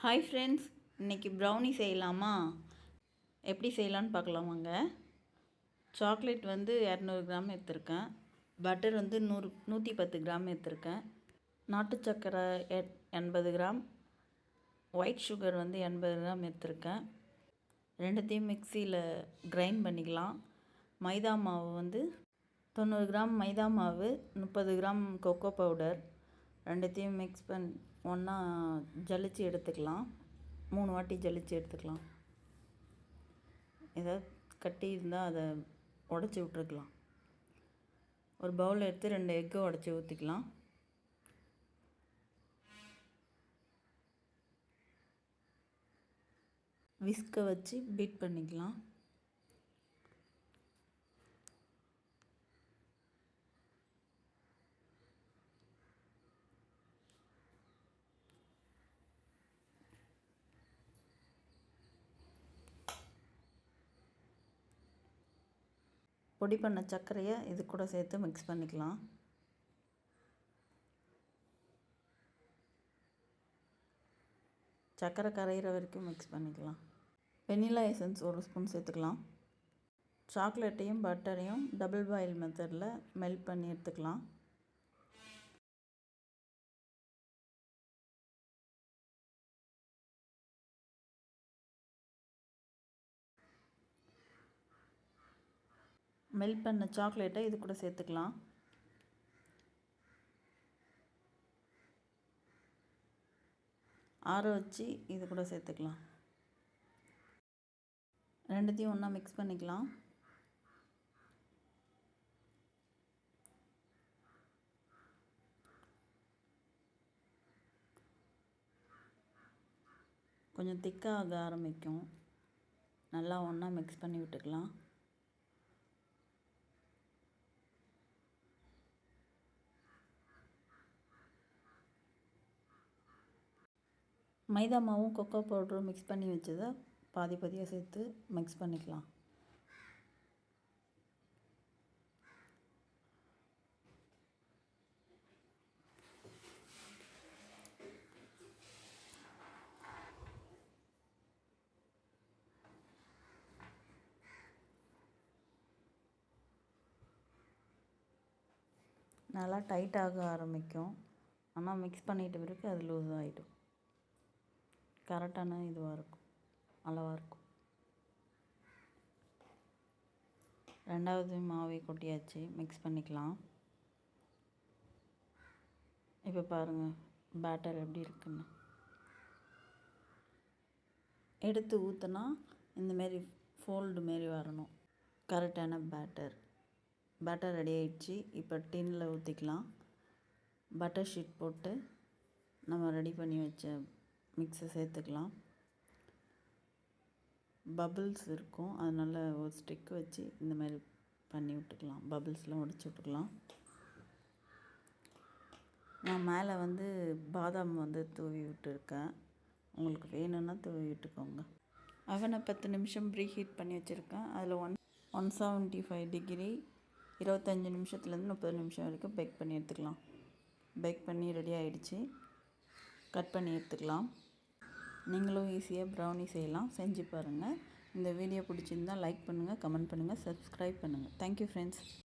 Hi friends, இன்றைக்கி brownie செய்யலாமா? எப்படி செய்யலான்னு பார்க்கலாம் வாங்க. சாக்லேட் வந்து 200 கிராம் எடுத்திருக்கேன். பட்டர் வந்து 110 கிராம் எடுத்திருக்கேன். நாட்டு சர்க்கரை 80 கிராம். ஒயிட் சுகர் வந்து 80 கிராம் எடுத்திருக்கேன். ரெண்டுத்தையும் மிக்சியில் கிரைண்ட் பண்ணிக்கலாம். மைதா மாவு வந்து 90 கிராம் மைதா மாவு, 30 கிராம் கொக்கோ பவுடர் ரெண்டுத்தையும் மிக்ஸ் ஒன்றா ஜலிச்சு எடுத்துக்கலாம். 3 வாட்டி ஜலிச்சு எடுத்துக்கலாம். ஏதாவது கட்டி இருந்தால் அதை உடச்சி விட்ருக்கலாம். ஒரு பவுல் எடுத்து 2 எக்கு உடச்சி ஊற்றிக்கலாம். விஸ்கை வச்சு பீட் பண்ணிக்கலாம். பொடி பண்ண சர்க்கரையை இது கூட சேர்த்து மிக்ஸ் பண்ணிக்கலாம். சர்க்கரை கரையிற வரைக்கும் மிக்ஸ் பண்ணிக்கலாம். வெனிலா எசன்ஸ் 1 ஸ்பூன் சேர்த்துக்கலாம். சாக்லேட்டையும் பட்டரையும் டபுள் பாயில் மெத்தடில் மெல்ட் பண்ணி எடுத்துக்கலாம். மெல்ட் பண்ண சாக்லேட்டை இது கூட சேர்த்துக்கலாம். ஆற வச்சு இது கூட சேர்த்துக்கலாம். ரெண்டுத்தையும் ஒன்றா மிக்ஸ் பண்ணிக்கலாம். கொஞ்சம் திக்காக ஆரம்பிக்கும். நல்லா ஒன்றா மிக்ஸ் பண்ணி விட்டுக்கலாம். மைதா மாவும் கொக்கோ பவுடரும் மிக்ஸ் பண்ணி வச்சதை பாதி பாதியாக சேர்த்து மிக்ஸ் பண்ணிக்கலாம். நல்லா டைட்டாக ஆரம்பிக்கும். ஆனால் மிக்ஸ் பண்ணிட்ட பிறகு அது லூஸ் ஆகிடும். கரெக்டான இதுவாக இருக்கும், அளவாக இருக்கும். ரெண்டாவது மாவை கொட்டியாச்சு, மிக்ஸ் பண்ணிக்கலாம். இப்போ பாருங்கள் பேட்டர் எப்படி இருக்குன்னு. எடுத்து ஊற்றினா இந்தமாரி ஃபோல்டு மாரி வரணும். கரெக்டான பேட்டர் ரெடி ஆகிடுச்சு. இப்போ டின்னில் ஊற்றிக்கலாம். பட்டர் ஷீட் போட்டு நம்ம ரெடி பண்ணி வச்ச மிக்ஸை சேர்த்துக்கலாம். பபிள்ஸ் இருக்கும், அதனால் ஒரு ஸ்டிக் வச்சு இந்த மாதிரி பண்ணி விட்டுக்கலாம். பபிள்ஸ்லாம் உடச்சி விட்டுக்கலாம். நான் மேலே வந்து பாதாம் வந்து தூவி விட்டுருக்கேன். உங்களுக்கு வேணும்னா தூவி விட்டுக்கோங்க. அவனை 10 நிமிஷம் ப்ரீ ஹீட் பண்ணி வச்சுருக்கேன். அதில் 175 டிகிரி 25 நிமிஷத்துலேருந்து 30 நிமிஷம் வரைக்கும் பேக் பண்ணி எடுத்துக்கலாம். பேக் பண்ணி ரெடி ஆகிடுச்சு. கட் பண்ணி எடுத்துக்கலாம். நீங்களும் ஈஸியாக ப்ரௌனி செய்யலாம். செஞ்சு பாருங்கள். இந்த வீடியோ பிடிச்சிருந்தால் லைக் பண்ணுங்கள், கமெண்ட் பண்ணுங்கள், சப்ஸ்கிரைப் பண்ணுங்கள். Thank you friends.